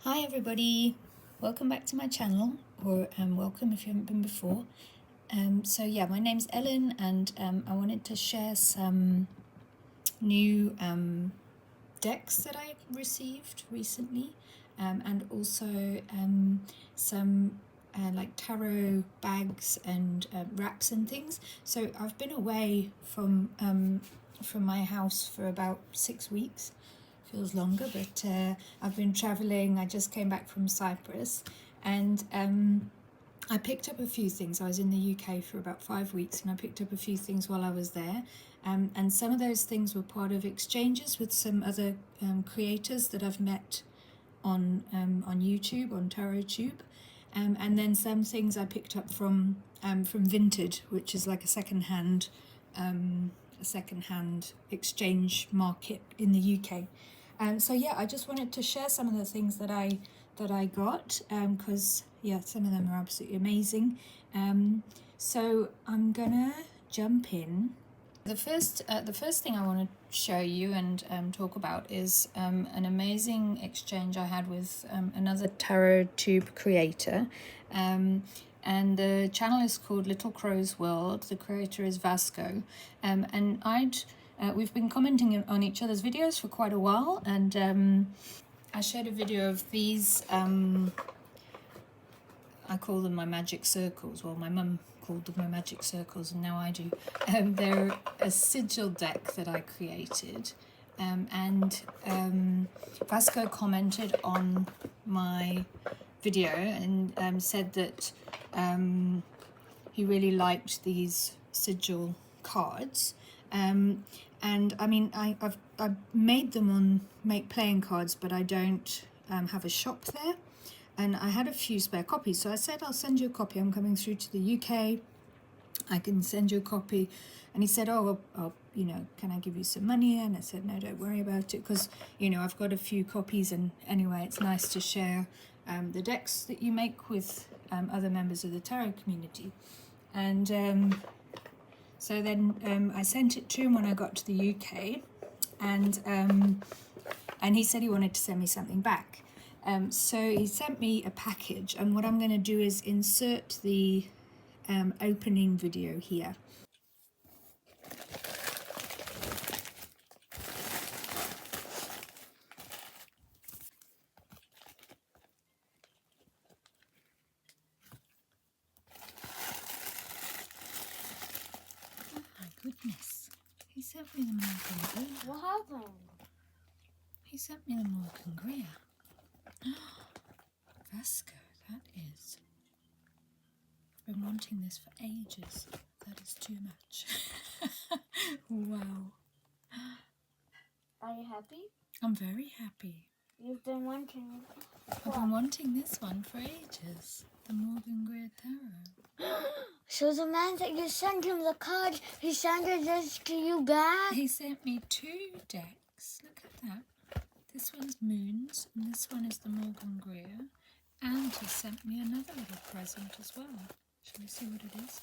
Hi everybody, welcome back to my channel, or welcome if you haven't been before. So yeah, my name's Ellen, and I wanted to share some new decks that I received recently, and also some like tarot bags and wraps and things. So I've been away from my house for about 6 weeks. Feels longer, but I've been traveling. I just came back from Cyprus, and I picked up a few things. I was in the UK for about 5 weeks, and I picked up a few things while I was there, and some of those things were part of exchanges with some other creators that I've met on YouTube, on TarotTube, and then some things I picked up from Vinted, which is like a secondhand exchange market in the UK. So yeah, I just wanted to share some of the things that I got, because yeah, some of them are absolutely amazing. So I'm gonna jump in. The first thing I want to show you and talk about is an amazing exchange I had with another TarotTube creator. And the channel is called Little Crow's World. The creator is Vasco, and we've been commenting on each other's videos for quite a while, and I shared a video of these. I call them my magic circles. Well, my mum called them my magic circles, and now I do. They're a sigil deck that I created, and Vasco commented on my video and said that he really liked these sigil cards, and I mean I've made them on Make Playing Cards, but I don't have a shop there, and I had a few spare copies, so I said I'll send you a copy. I'm coming through to the UK, I can send you a copy. And he said, oh, you know, can I give you some money? And I said, no, don't worry about it, because, you know, I've got a few copies, and anyway, it's nice to share the decks that you make with other members of the tarot community. And so then I sent it to him when I got to the UK, and he said he wanted to send me something back. So he sent me a package, and what I'm going to do is insert the opening video here. Goodness, he sent me the Morgan Greer. What happened? He sent me the Morgan Greer. Vasco, that is. I've been wanting this for ages. That is too much. Wow. Are you happy? I'm very happy. You've been wanting it. I've been wanting this one for ages. The Morgan Greer Tarot. So the man that you sent him the card, he sent this to you back? He sent me 2 decks. Look at that. This one's Moons, and this one is the Morgan Greer. And he sent me another little present as well. Shall we see what it is?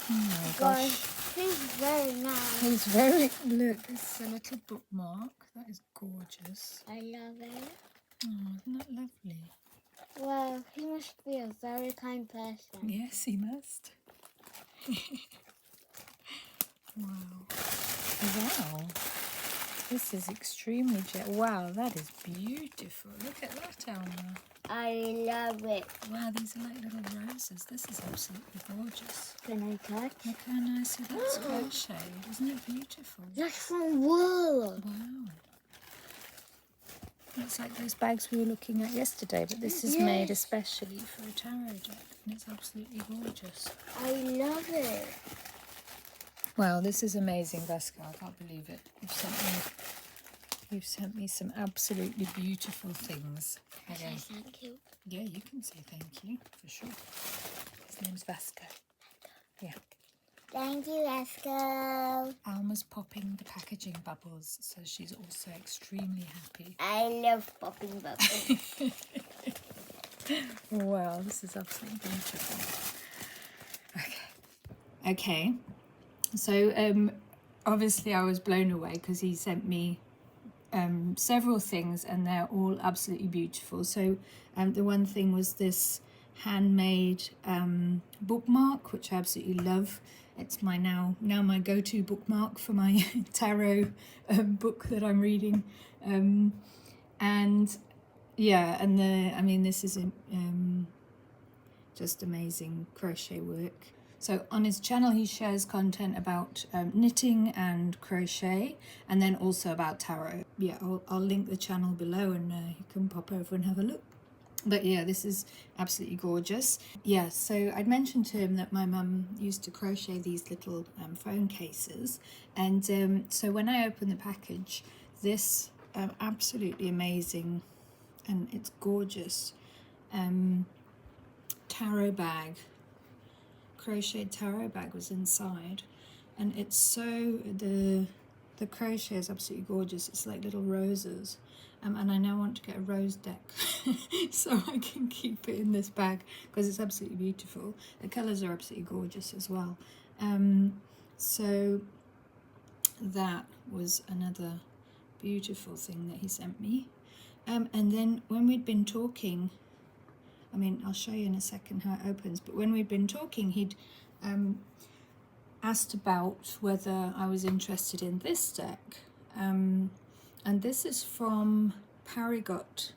Oh my gosh. He's very nice. He's very... Look, it's a little bookmark. That is gorgeous. I love it. Oh, isn't that lovely? Well, he must be a very kind person. Yes, he must. Wow. Wow. This is extremely... Wow, that is beautiful. Look at that, Alma. I love it. Wow, these are like little roses. This is absolutely gorgeous. Can I touch? Look how nicely that's crocheted. Isn't it beautiful? That's from wool. Wow. It's like those bags we were looking at yesterday, but this is made especially for a tarot deck, and it's absolutely gorgeous. I love it. Wow, this is amazing, Vasco. I can't believe it. You've sent me some absolutely beautiful things. Say thank you. Yeah, you can say thank you, for sure. His name's Vasco. Yeah. Thank you, Vasco. Alma's popping the packaging bubbles, so she's also extremely happy. I love popping bubbles. Wow, this is absolutely beautiful. Okay. So obviously I was blown away because he sent me several things, and they're all absolutely beautiful. So the one thing was this handmade bookmark, which I absolutely love. It's my now my go-to bookmark for my tarot book that I'm reading, and yeah, and this is just amazing crochet work. So on his channel he shares content about knitting and crochet, and then also about tarot. Yeah, I'll link the channel below, and you can pop over and have a look. But yeah, this is absolutely gorgeous. Yeah, so I'd mentioned to him that my mum used to crochet these little phone cases, and so when I opened the package, this absolutely amazing, and it's gorgeous, tarot bag, crocheted tarot bag was inside, and it's so, the crochet is absolutely gorgeous. It's like little roses, and I now want to get a rose deck so I can keep it in this bag because it's absolutely beautiful. The colours are absolutely gorgeous as well. So that was another beautiful thing that he sent me. And then when we'd been talking, I'll show you in a second how it opens, but when we'd been talking, he'd asked about whether I was interested in this deck. And this is from Paragot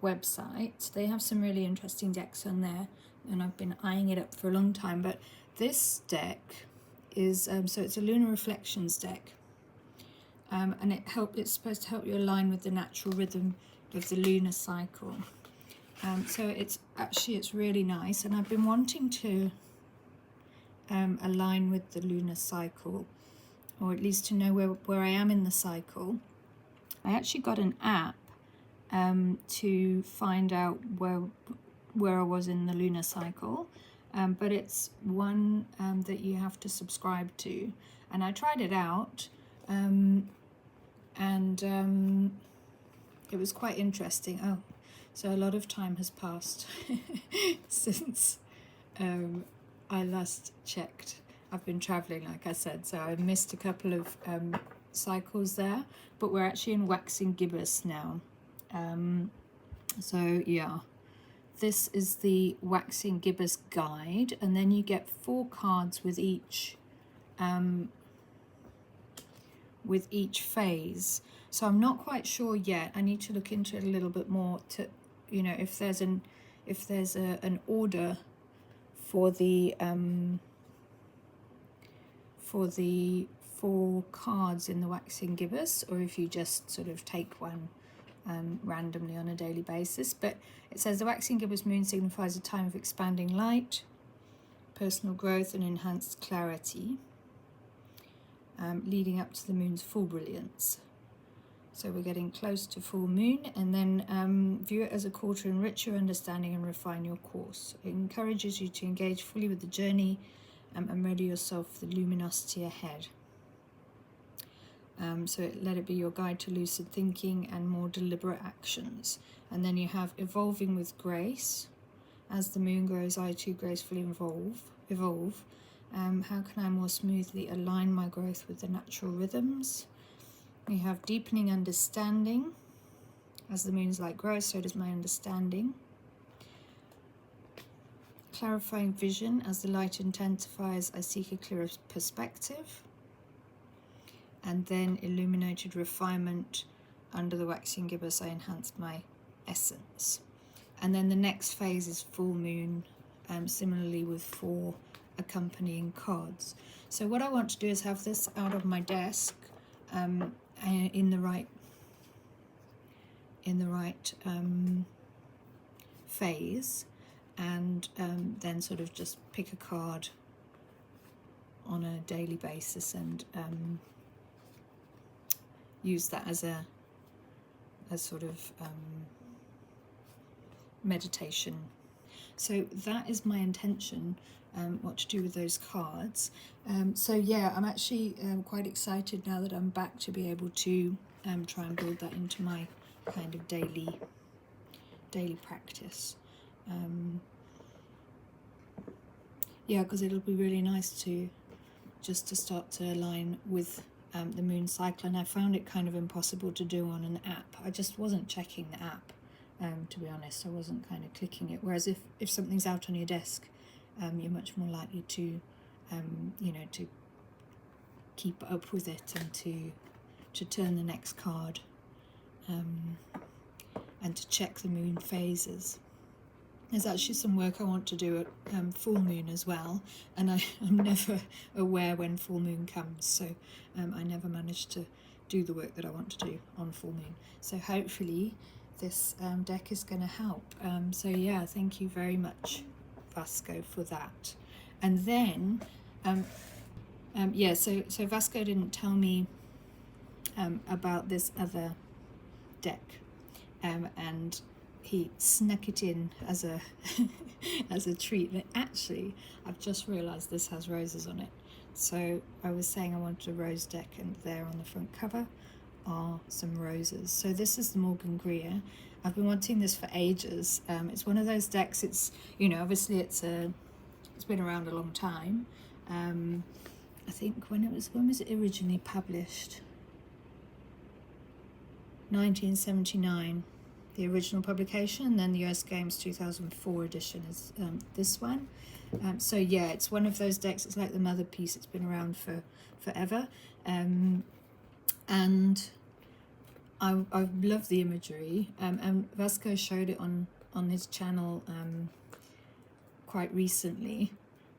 website. They have some really interesting decks on there, and I've been eyeing it up for a long time. But this deck is, so it's a Lunar Reflections deck. And it's supposed to help you align with the natural rhythm of the lunar cycle. So it's really nice, and I've been wanting to align with the lunar cycle, or at least to know where I am in the cycle. I actually got an app to find out where I was in the lunar cycle, but it's one that you have to subscribe to, and I tried it out, and it was quite interesting. Oh, so a lot of time has passed since I last checked. I've been traveling, like I said, so I missed a couple of cycles there, but we're actually in waxing gibbous now. So yeah, this is the waxing gibbous guide, and then you get 4 cards with each phase. So I'm not quite sure yet. I need to look into it a little bit more to, if there's an order for the 4 cards in the waxing gibbous, or if you just sort of take one randomly on a daily basis. But it says the waxing gibbous moon signifies a time of expanding light, personal growth, and enhanced clarity, leading up to the moon's full brilliance. So we're getting close to full moon, and then view it as a call to enrich your understanding and refine your course. It encourages you to engage fully with the journey and ready yourself for the luminosity ahead. So let it be your guide to lucid thinking and more deliberate actions. And then you have evolving with grace. As the moon grows, I too gracefully evolve. How can I more smoothly align my growth with the natural rhythms? We have deepening understanding. As the moon's light grows, so does my understanding. Clarifying vision. As the light intensifies, I seek a clearer perspective. And then illuminated refinement. Under the waxing gibbous, I enhance my essence. And then the next phase is full moon, similarly with 4 accompanying cards. So what I want to do is have this out of my desk in the right phase, and then sort of just pick a card on a daily basis and use that as a sort of meditation. So that is my intention, what to do with those cards. So yeah, I'm actually quite excited now that I'm back to be able to try and build that into my kind of daily practice. Yeah, because it'll be really nice to start to align with the moon cycle, and I found it kind of impossible to do on an app. I just wasn't checking the app, to be honest. I wasn't kind of clicking it. Whereas if something's out on your desk, you're much more likely to, you know, to keep up with it and to turn the next card, and to check the moon phases. There's actually some work I want to do at full moon as well, and I'm never aware when full moon comes, so I never manage to do the work that I want to do on full moon. So hopefully this deck is going to help. So yeah, thank you very much, Vasco, for that. And then yeah, so Vasco didn't tell me about this other deck, and he snuck it in as a as a treat. And actually, I've just realised this has roses on it. So I was saying I wanted a rose deck, and there on the front cover are some roses. So this is the Morgan Greer. I've been wanting this for ages. It's one of those decks. It's, you know, obviously it's been around a long time. I think when was it originally published? 1979. The original publication, and then the US Games 2004 edition is this one. So yeah, it's one of those decks. It's like the mother piece. It's been around for forever, and I love the imagery. And Vasco showed it on his channel quite recently,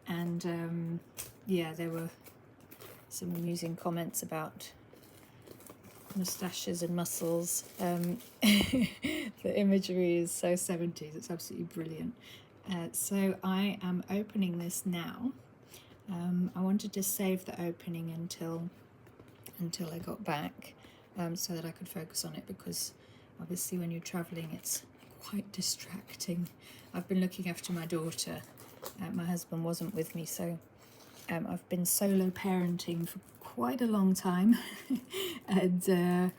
and yeah, there were some amusing comments about moustaches and muscles. The imagery is so 70s, it's absolutely brilliant. So I am opening this now. I wanted to save the opening until I got back, so that I could focus on it, because obviously when you're traveling it's quite distracting. I've been looking after my daughter. My husband wasn't with me, so I've been solo parenting for quite a long time. And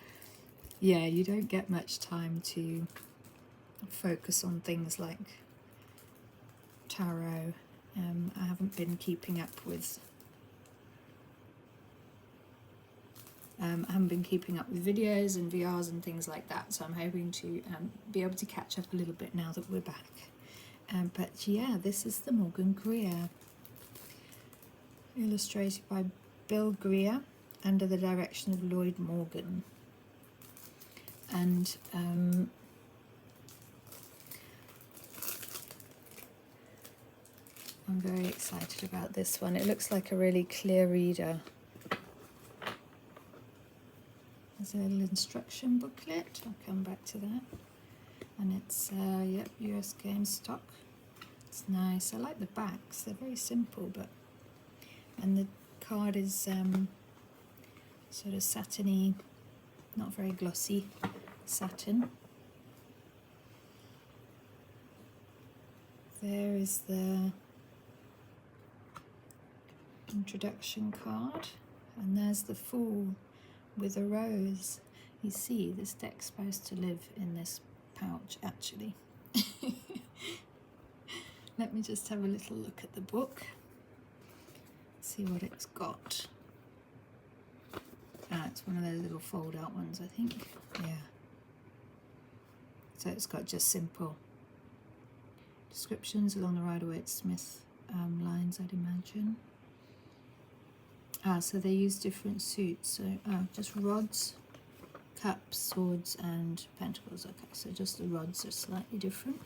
yeah, you don't get much time to focus on things like tarot. I haven't been keeping up with videos and VRs and things like that, so I'm hoping to be able to catch up a little bit now that we're back. But yeah, this is the Morgan Greer, illustrated by Bill Greer under the direction of Lloyd Morgan. And I'm very excited about this one. It looks like a really clear reader. There's a little instruction booklet. I'll come back to that. And it's yep, US Games stock. It's nice. I like the backs. They're very simple, and the card is sort of satiny, not very glossy satin. There is the introduction card, and there's the Fool with a rose. You see, this deck's supposed to live in this pouch, actually. Let me just have a little look at the book, see what it's got. It's one of those little fold out ones, I think. Yeah. So it's got just simple descriptions along the Rider-Waite-Smith lines, I'd imagine. So they use different suits. So just rods, cups, swords, and pentacles. Okay, so just the rods are slightly different.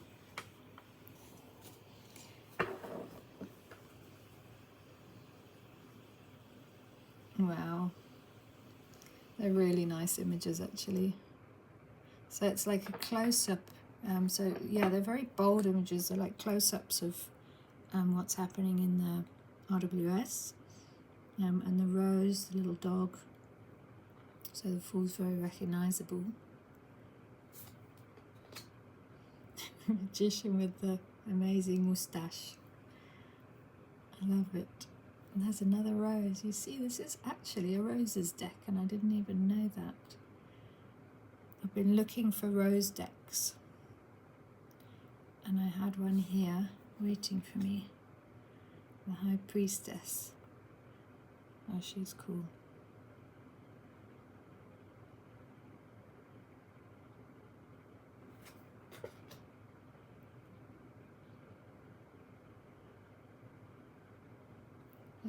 Wow, they're really nice images, actually. So it's like a close-up. So yeah, they're very bold images. They're like close-ups of what's happening in the RWS. And the rose, the little dog. So the Fool's very recognisable. Magician with the amazing moustache. I love it. And there's another rose. You see, this is actually a roses deck, and I didn't even know that. I've been looking for rose decks, and I had one here waiting for me. The High Priestess. Oh, she's cool.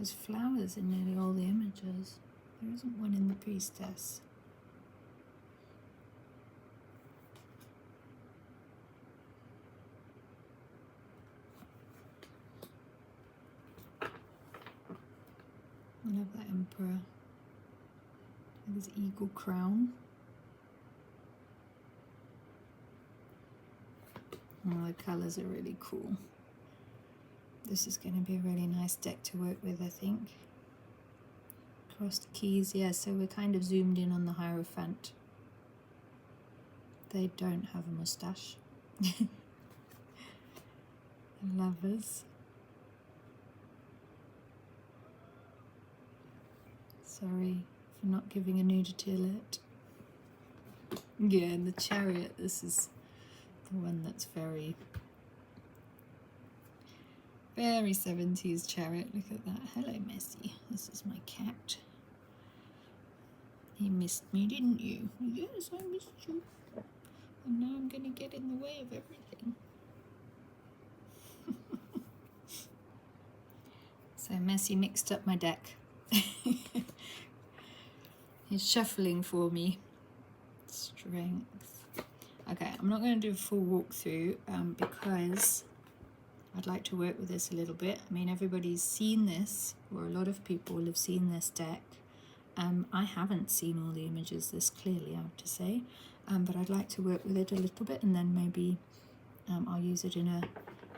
There's flowers in nearly all the images. There isn't one in the priestess. I love that emperor. His eagle crown. Oh, the colours are really cool. This is going to be a really nice deck to work with, I think. Crossed keys, yeah, so we're kind of zoomed in on the Hierophant. They don't have a moustache. Lovers. Sorry for not giving a nudity alert. Yeah, and the Chariot, this is the one that's very 70s Chariot. Look at that. Hello, Messi. This is my cat. You missed me, didn't you? Yes, I missed you. And now I'm going to get in the way of everything. So Messi mixed up my deck. He's shuffling for me. Strength. Okay, I'm not going to do a full walkthrough because I'd like to work with this a little bit. I mean, everybody's seen this, or a lot of people have seen this deck. I haven't seen all the images this clearly, I have to say, but I'd like to work with it a little bit, and then maybe I'll use it in a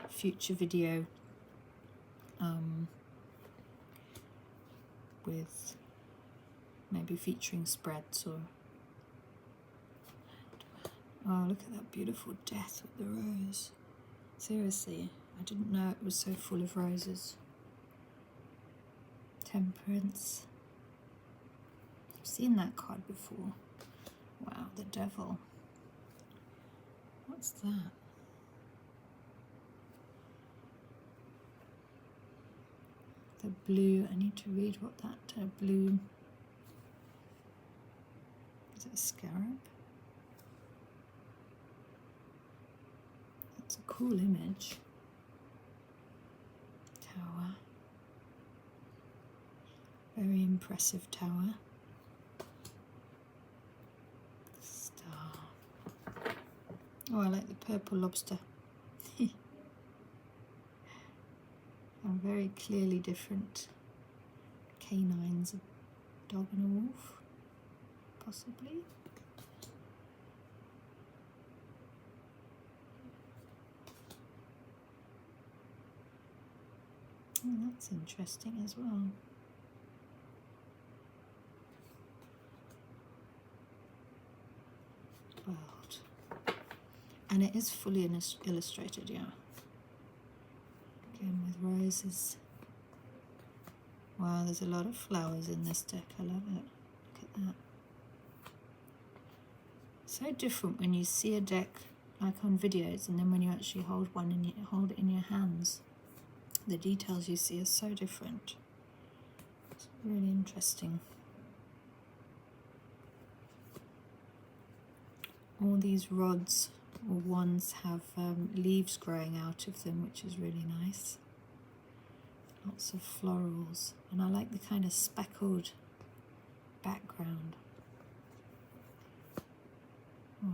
future video with maybe featuring spreads or... Oh, look at that beautiful death with the rose. Seriously, I didn't know it was so full of roses. Temperance. I've seen that card before. Wow, the devil. What's that? The blue, I need to read what that blue... Is it a scarab? That's a cool image. Tower. Very impressive tower. Star. Oh, I like the purple lobster. And very clearly different canines, a dog and a wolf, possibly. Oh, that's interesting as well. World. And it is fully illustrated, yeah. Again with roses. Wow, there's a lot of flowers in this deck. I love it. Look at that. So different when you see a deck like on videos, and then when you actually hold one and you hold it in your hands. The details you see are so different. It's really interesting. All these rods or wands have leaves growing out of them, which is really nice. Lots of florals, and I like the kind of speckled background. Oh.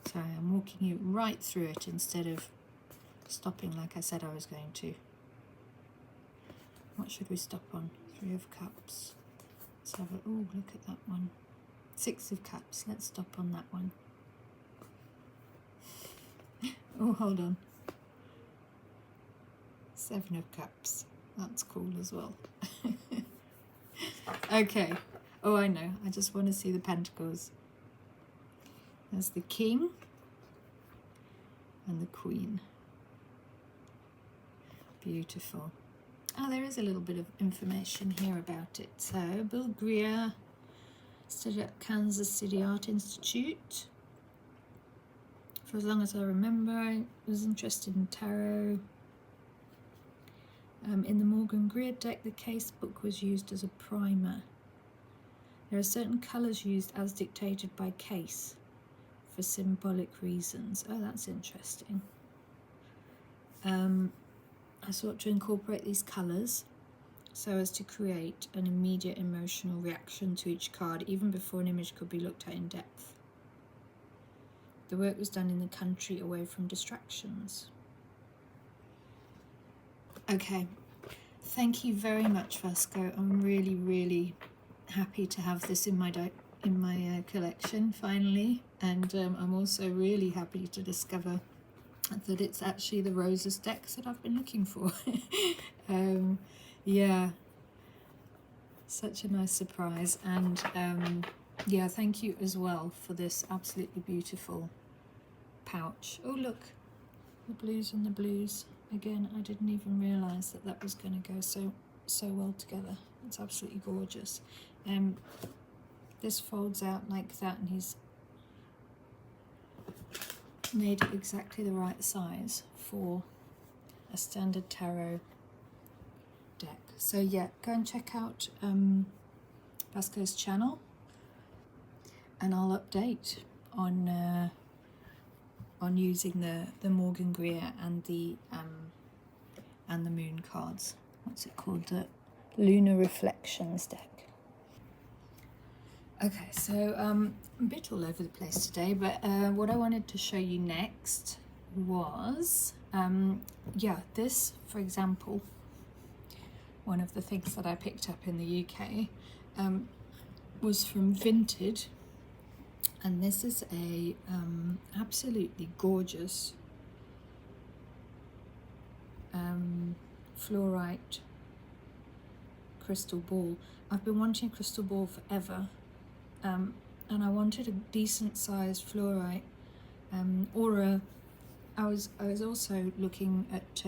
Sorry, I'm walking you right through it instead of stopping like I said I was going to. What should we stop on? 3 of Cups. Let's have a... Oh, look at that one. 6 of Cups. Let's stop on that one. Oh, hold on. 7 of Cups. That's cool as well. Okay. Oh, I know. I just want to see the Pentacles. There's the King and the Queen. Beautiful. Oh, there is a little bit of information here about it. So, Bill Greer studied at Kansas City Art Institute. For as long as I remember, I was interested in tarot. In the Morgan Greer deck, the case book was used as a primer. There are certain colours used as dictated by case for symbolic reasons. Oh, that's interesting. I sought to incorporate these colours so as to create an immediate emotional reaction to each card, even before an image could be looked at in depth. The work was done in the country, away from distractions. Okay, thank you very much, Vasco. I'm really, really happy to have this in my collection finally, and I'm also really happy to discover that it's actually the Roses decks that I've been looking for. Yeah, such a nice surprise, and yeah, thank you as well for this absolutely beautiful pouch. Oh look, the blues and the blues again. I didn't even realize that that was going to go so well together. It's absolutely gorgeous. This folds out like that, and he's made it exactly the right size for a standard tarot deck. So yeah, go and check out Vasco's channel, and I'll update on using the Morgan Greer and the moon cards. What's it called? The Lunar Reflections deck. Okay, so a bit all over the place today, but what I wanted to show you next was, yeah, this, for example, one of the things that I picked up in the UK was from Vinted, and this is a absolutely gorgeous fluorite crystal ball. I've been wanting a crystal ball forever. And I wanted a decent sized fluorite, I was also looking at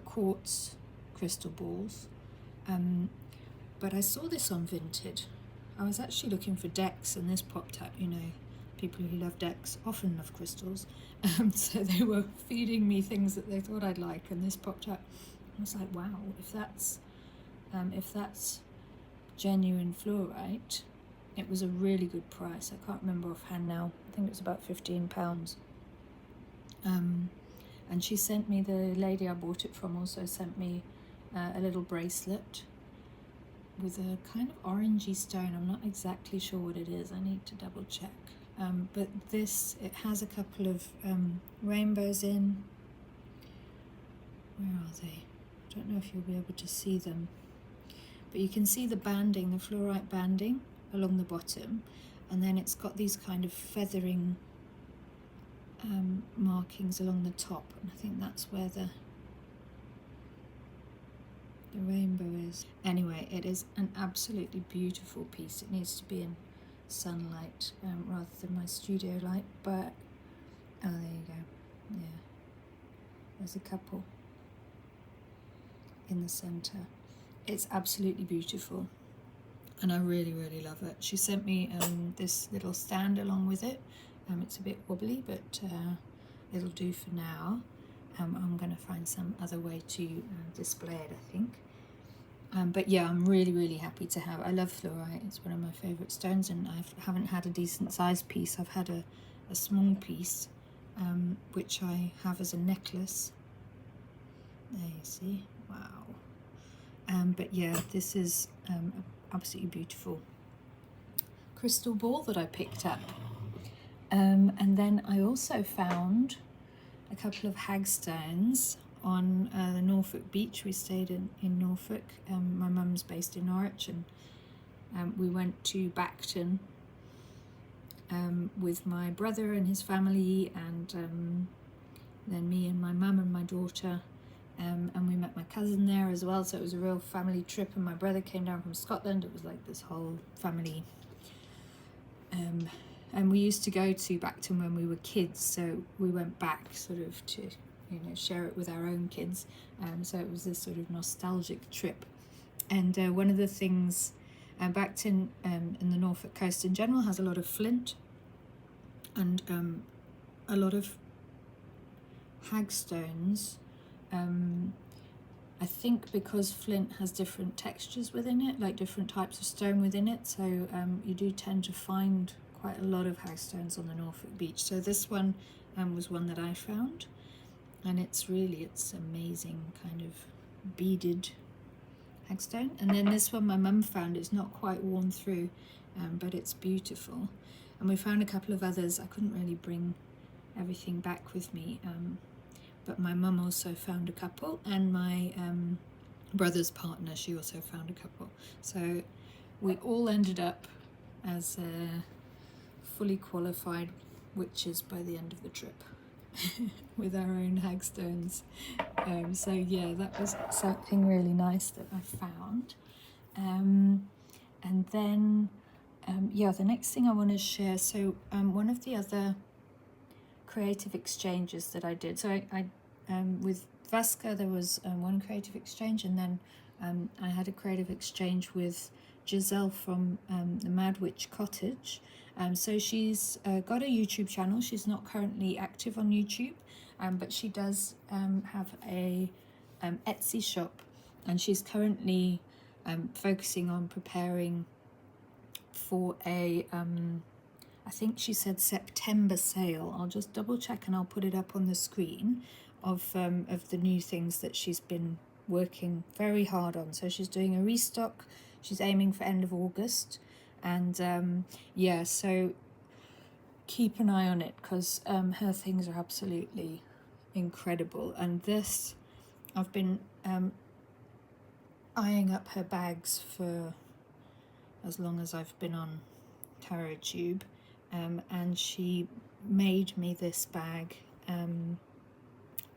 quartz crystal balls, but I saw this on Vinted. I was actually looking for decks, and this popped up. You know, people who love decks often love crystals, so they were feeding me things that they thought I'd like, and this popped up. I was like, wow, if that's genuine fluorite. It was a really good price. I can't remember offhand now. I think it was about £15. And she sent me, the lady I bought it from also sent me a little bracelet with a kind of orangey stone. I'm not exactly sure what it is. I need to double check. But this, it has a couple of rainbows in. Where are they? I don't know if you'll be able to see them. But you can see the banding, the fluorite banding along the bottom, and then it's got these kind of feathering markings along the top, and I think that's where the rainbow is. Anyway, it is an absolutely beautiful piece. It needs to be in sunlight rather than my studio light, but oh, there you go. Yeah, there's a couple in the center. It's absolutely beautiful, and I really, really love it. She sent me this little stand along with it. It's a bit wobbly, but it'll do for now. I'm going to find some other way to display it, I think. But yeah, I'm really, really happy to have. I love fluorite. It's one of my favourite stones, and I haven't had a decent sized piece. I've had a small piece, which I have as a necklace. There you see. Wow. But yeah, this is absolutely beautiful crystal ball that I picked up. And then I also found a couple of hagstones on the Norfolk beach. We stayed in Norfolk. My mum's based in Norwich, and we went to Bacton with my brother and his family, and then me and my mum and my daughter. And we met my cousin there as well, so it was a real family trip, and my brother came down from Scotland. It was like this whole family. And we used to go to Bacton when we were kids, so we went back sort of to, you know, share it with our own kids. So it was this sort of nostalgic trip. And one of the things, Bacton in the Norfolk coast in general has a lot of flint, and a lot of hagstones. I think because flint has different textures within it, like different types of stone within it, so you do tend to find quite a lot of hagstones on the Norfolk beach. So this one was one that I found, and it's amazing kind of beaded hagstone. And then this one my mum found, it's not quite worn through, but it's beautiful. And we found a couple of others. I couldn't really bring everything back with me, but my mum also found a couple, and my brother's partner, she also found a couple. So we all ended up as fully qualified witches by the end of the trip with our own hagstones. So yeah, that was something really nice that I found. And then yeah, the next thing I want to share, so one of the other creative exchanges that I did, so I with Vasca there was one creative exchange, and then I had a creative exchange with Giselle from the Mad Witch Cottage. So she's got a YouTube channel. She's not currently active on YouTube, but she does have a Etsy shop, and she's currently focusing on preparing for a I think she said September sale. I'll just double check and I'll put it up on the screen of the new things that she's been working very hard on. So she's doing a restock. She's aiming for end of August, and yeah, so keep an eye on it, because her things are absolutely incredible. And this, I've been eyeing up her bags for as long as I've been on TarotTube, and she made me this bag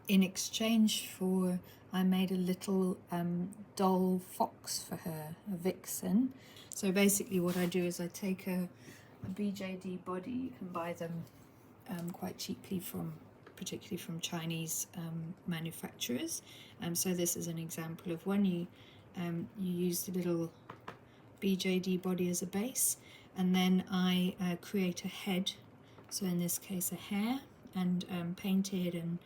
in exchange for, I made a little doll fox for her, a vixen. So basically what I do is I take a BJD body. You can buy them quite cheaply particularly from Chinese manufacturers. So this is an example of one. You use the little BJD body as a base, and then I create a head, so in this case a hare, and paint it, and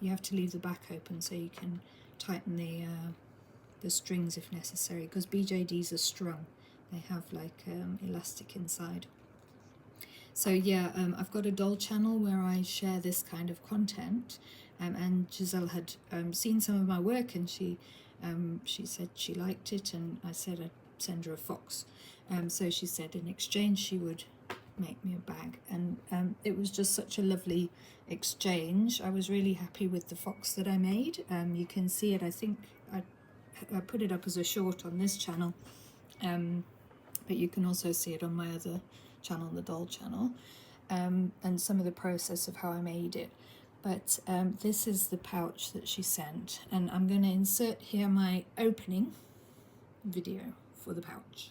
you have to leave the back open so you can tighten the strings if necessary, because BJDs are strung. They have like elastic inside. So yeah, I've got a doll channel where I share this kind of content, and Giselle had seen some of my work, and she said she liked it, and I said I'd send her a fox. So she said in exchange she would make me a bag, and it was just such a lovely exchange. I was really happy with the fox that I made. You can see it, I think I put it up as a short on this channel, but you can also see it on my other channel, the doll channel, and some of the process of how I made it. But this is the pouch that she sent, and I'm going to insert here my opening video for the pouch.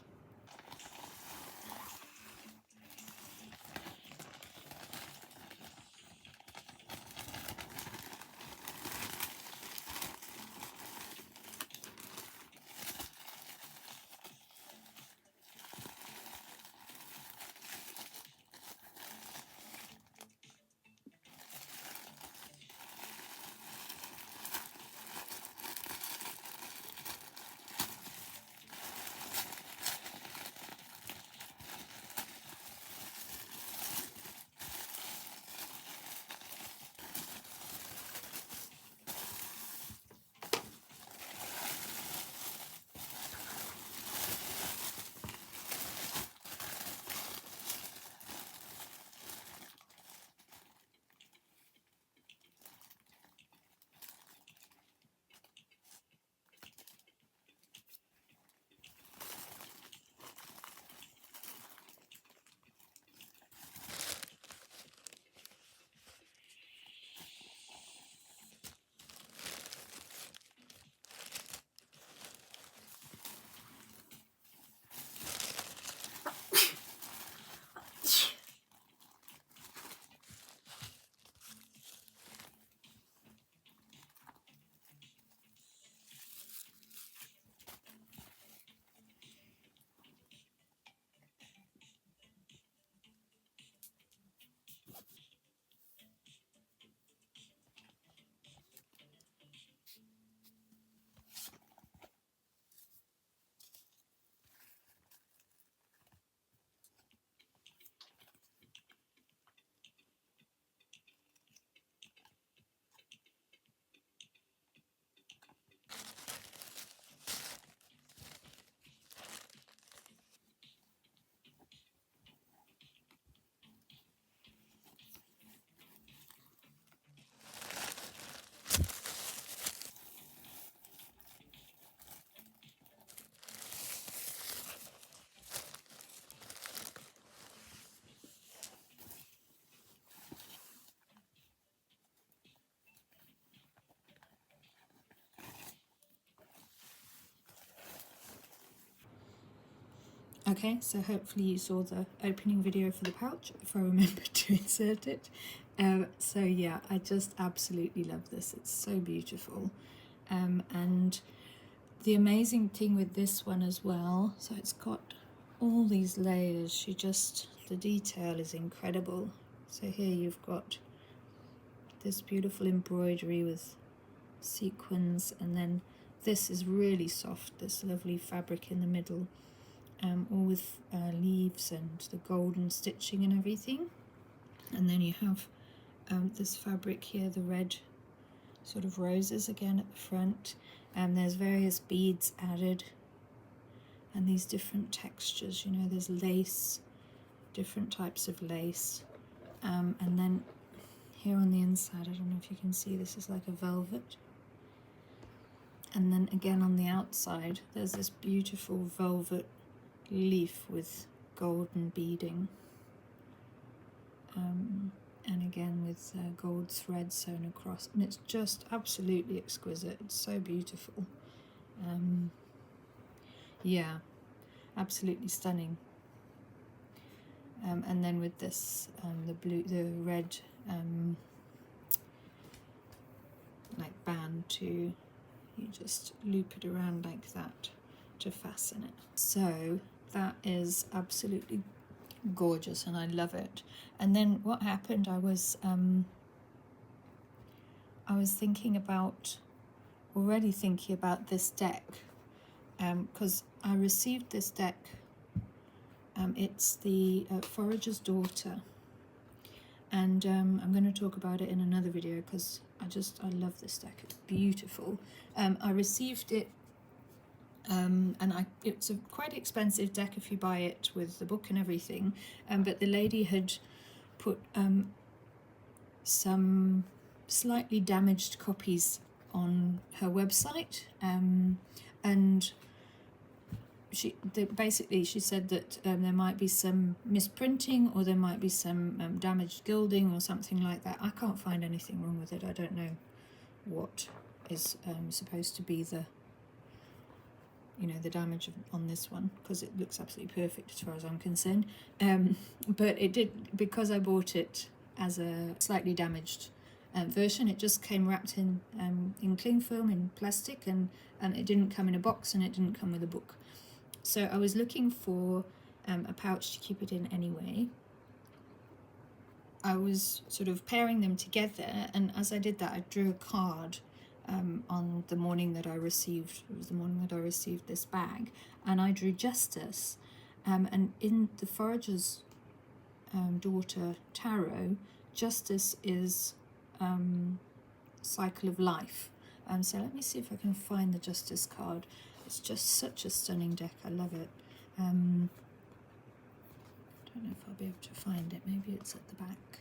Okay, so hopefully you saw the opening video for the pouch, if I remember to insert it. So yeah, I just absolutely love this. It's so beautiful. And the amazing thing with this one as well, so it's got all these layers. The detail is incredible. So here you've got this beautiful embroidery with sequins, and then this is really soft, this lovely fabric in the middle, all with leaves and the golden stitching and everything. And then you have this fabric here, the red sort of roses again at the front, and there's various beads added and these different textures, you know, there's lace, different types of lace, and then here on the inside, I don't know if you can see, this is like a velvet. And then again on the outside, there's this beautiful velvet leaf with golden beading. And again with gold thread sewn across. And it's just absolutely exquisite. It's so beautiful. Yeah, absolutely stunning. And then with this, the red like band too. You just loop it around like that to fasten it. So that is absolutely gorgeous and I love it. And then what happened, I was already thinking about this deck, because I received this deck. It's the Forager's Daughter, and I'm going to talk about it in another video because I love this deck. It's beautiful. I received it, and it's a quite expensive deck if you buy it with the book and everything, but the lady had put some slightly damaged copies on her website, and basically she said that there might be some misprinting or there might be some damaged gilding or something like that. I can't find anything wrong with it. I don't know what is supposed to be the damage on this one, because it looks absolutely perfect as far as I'm concerned. But it did, because I bought it as a slightly damaged version, it just came wrapped in cling film, in plastic, and it didn't come in a box and it didn't come with a book. So I was looking for a pouch to keep it in anyway. I was sort of pairing them together, and as I did that, I drew a card on the morning that I received, it was the morning that I received this bag, and I drew Justice. And in the Forager's Daughter Tarot, Justice is cycle of life. So let me see if I can find the Justice card. It's just such a stunning deck. I love it. I don't know if I'll be able to find it. Maybe it's at the back.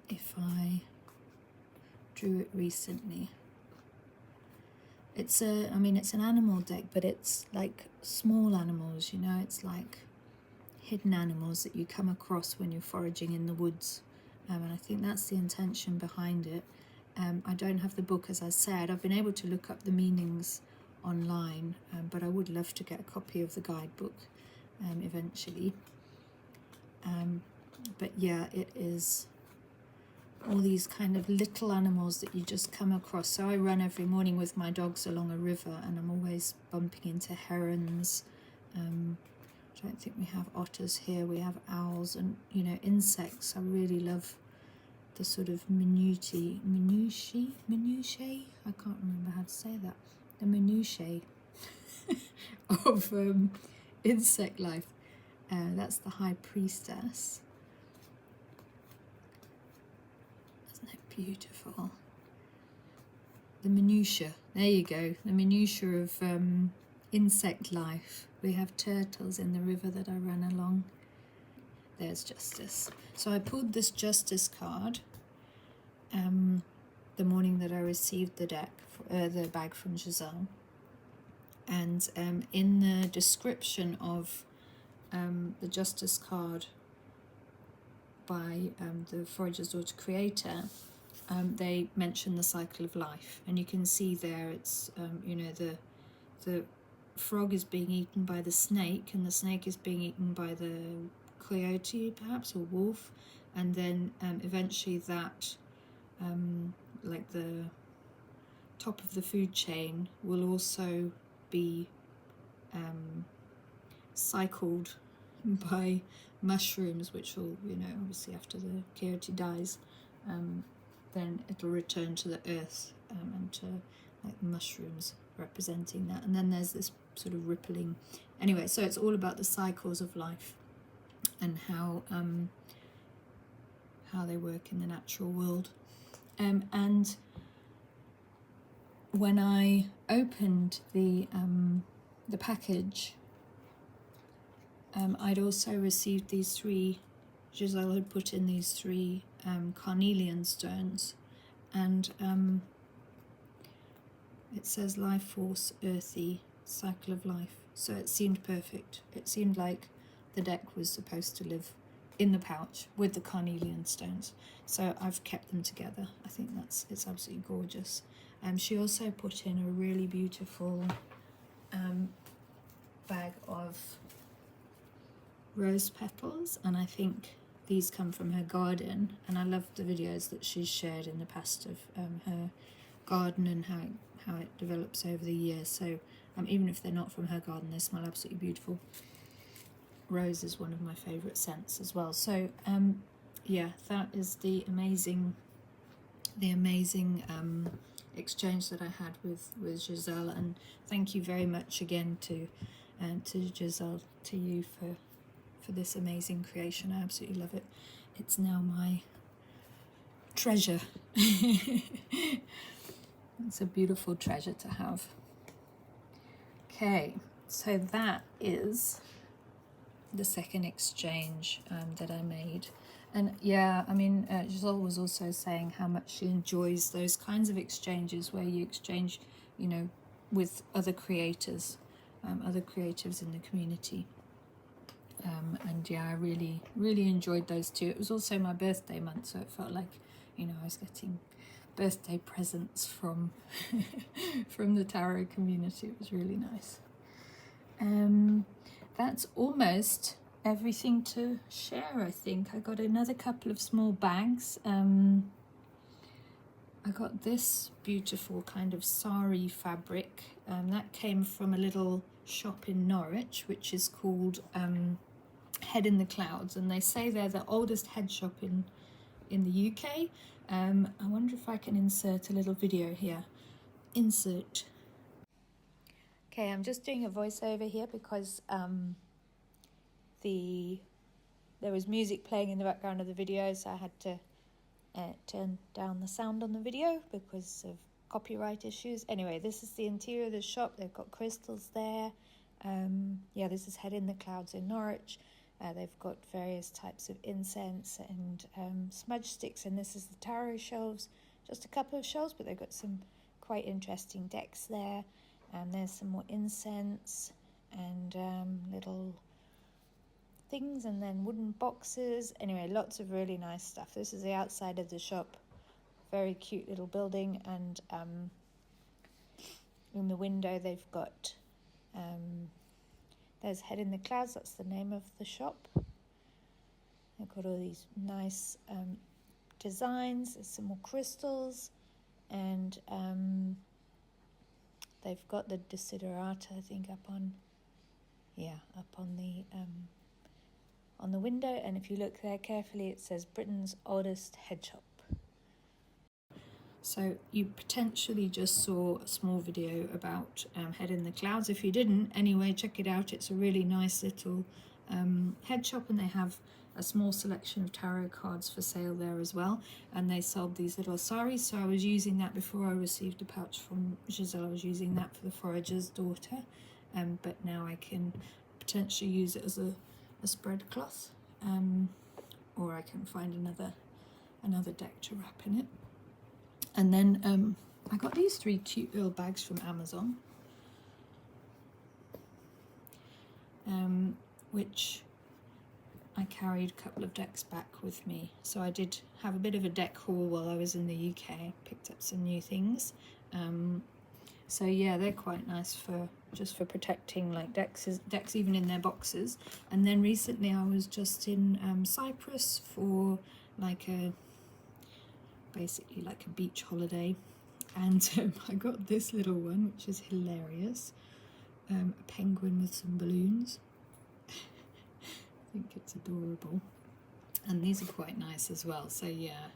If I drew it recently. It's it's an animal deck, but it's like small animals, you know, it's like hidden animals that you come across when you're foraging in the woods. And I think that's the intention behind it. I don't have the book, as I said. I've been able to look up the meanings online, but I would love to get a copy of the guidebook eventually. But yeah, it is all these kind of little animals that you just come across. So I run every morning with my dogs along a river, and I'm always bumping into herons. I don't think we have otters here. We have owls and, insects. I really love the sort of minutiae. I can't remember how to say that. The minutiae of insect life. That's the High Priestess. Isn't that beautiful? The minutiae. There you go. The minutiae of insect life. We have turtles in the river that I run along. There's Justice. So I pulled this Justice card the morning that I received the the bag from Giselle. And in the description of the Justice card by the Forager's Daughter creator, they mention the cycle of life, and you can see there it's the frog is being eaten by the snake, and the snake is being eaten by the coyote perhaps, or wolf, and then eventually that like the top of the food chain will also be cycled by mushrooms, which will, you know, obviously after the coyote dies, then it'll return to the earth, and to like mushrooms representing that. And then there's this sort of rippling. Anyway, so it's all about the cycles of life and how they work in the natural world. And when I opened the package, I'd also received these three, Giselle had put in these three carnelian stones, and it says life force, earthy, cycle of life. So it seemed perfect. It seemed like the deck was supposed to live in the pouch with the carnelian stones. So I've kept them together. I think it's absolutely gorgeous. She also put in a really beautiful bag of rose petals, and I think these come from her garden, and I love the videos that she's shared in the past of her garden and how it develops over the years. So even if they're not from her garden, they smell absolutely beautiful. Rose is one of my favourite scents as well. So yeah, that is the amazing exchange that I had with Giselle, and thank you very much again to Giselle, to you for this amazing creation. I absolutely love it. It's now my treasure. It's a beautiful treasure to have. Okay, so that is the second exchange that I made. And yeah, I mean, Giselle was also saying how much she enjoys those kinds of exchanges where you exchange, you know, with other creators, other creatives in the community. And yeah, I really, really enjoyed those too. It was also my birthday month, so it felt like, you know, I was getting birthday presents from from the tarot community. It was really nice. That's almost everything to share, I think. I got another couple of small bags. I got this beautiful kind of sari fabric. That came from a little shop in Norwich, which is called Head in the Clouds, and they say they're the oldest head shop in the UK. I wonder if I can insert a little video here. Insert. Okay, I'm just doing a voiceover here because there was music playing in the background of the video, so I had to turn down the sound on the video because of copyright issues. Anyway, this is the interior of the shop. They've got crystals there. Yeah, this is Head in the Clouds in Norwich. They've got various types of incense and smudge sticks, and this is the tarot shelves. Just a couple of shelves, but they've got some quite interesting decks there. And there's some more incense and little things, and then wooden boxes. Anyway, lots of really nice stuff. This is the outside of the shop. Very cute little building, and in the window they've got there's Head in the Clouds, that's the name of the shop. They've got all these nice designs. There's some more crystals, and they've got the desiderata, I think, up on the window. And if you look there carefully, it says Britain's oldest head shop. So you potentially just saw a small video about Head in the Clouds. If you didn't, anyway, check it out. It's a really nice little head shop, and they have a small selection of tarot cards for sale there as well. And they sold these little saris, so I was using that before I received a pouch from Giselle. I was using that for the forager's daughter, but now I can potentially use it as a spread cloth, or I can find another deck to wrap in it. And then I got these three cute little bags from Amazon, which I carried a couple of decks back with me. So I did have a bit of a deck haul while I was in the UK. Picked up some new things. So yeah, they're quite nice for just for protecting like decks even in their boxes. And then recently I was just in Cyprus for like basically like a beach holiday, and I got this little one which is hilarious, a penguin with some balloons. I think it's adorable, and these are quite nice as well. So yeah,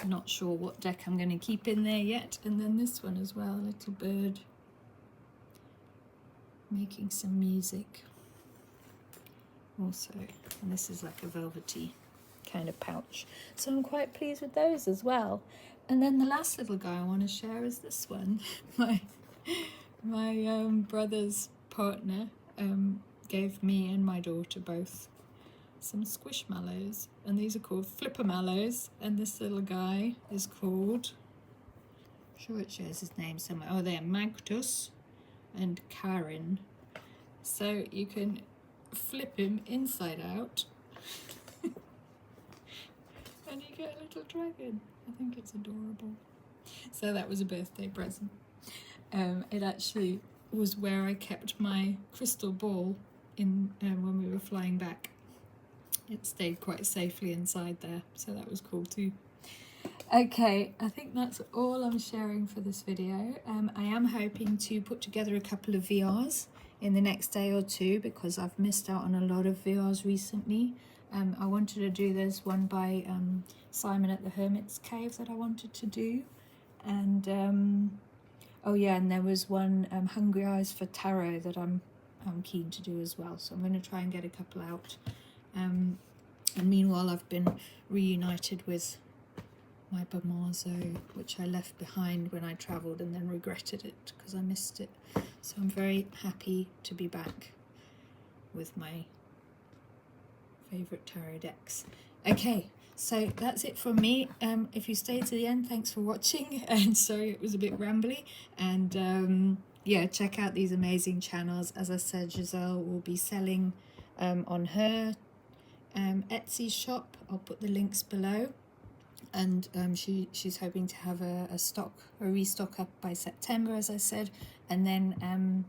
not sure what deck I'm going to keep in there yet. And then this one as well, a little bird making some music also, and this is like a velvety kind of pouch, so I'm quite pleased with those as well. And then the last little guy I want to share is this one. my brother's partner gave me and my daughter both some squishmallows, and these are called flippermallows, and this little guy is called, I'm sure it shows his name somewhere, oh there, Magtus and Karen. So you can flip him inside out and you get a little dragon. I think it's adorable. So that was a birthday present. It actually was where I kept my crystal ball in when we were flying back. It stayed quite safely inside there, so that was cool too. Okay, I think that's all I'm sharing for this video. I am hoping to put together a couple of VRs in the next day or two, because I've missed out on a lot of VRs recently. I wanted to do this one by Simon at the Hermit's Cave that I wanted to do, and oh yeah, and there was one Hungry Eyes for Tarot that I'm keen to do as well, so I'm going to try and get a couple out. And meanwhile I've been reunited with my Bamazo, which I left behind when I travelled and then regretted it because I missed it. So I'm very happy to be back with my favourite tarot decks. Okay, so that's it from me. If you stayed to the end, thanks for watching, and sorry it was a bit rambly, and yeah, check out these amazing channels. As I said, Giselle will be selling on her Etsy shop. I'll put the links below, and she's hoping to have a restock up by September, as I said. And then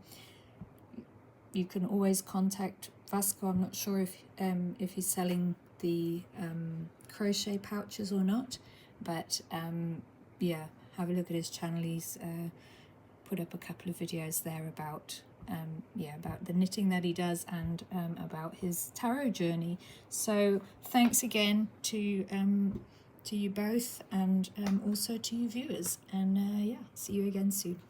you can always contact Vasco. I'm not sure if he's selling the crochet pouches or not, but yeah, have a look at his channel. He's put up a couple of videos there about yeah, about the knitting that he does, and about his tarot journey. So thanks again to you both, and also to you viewers, and yeah, see you again soon.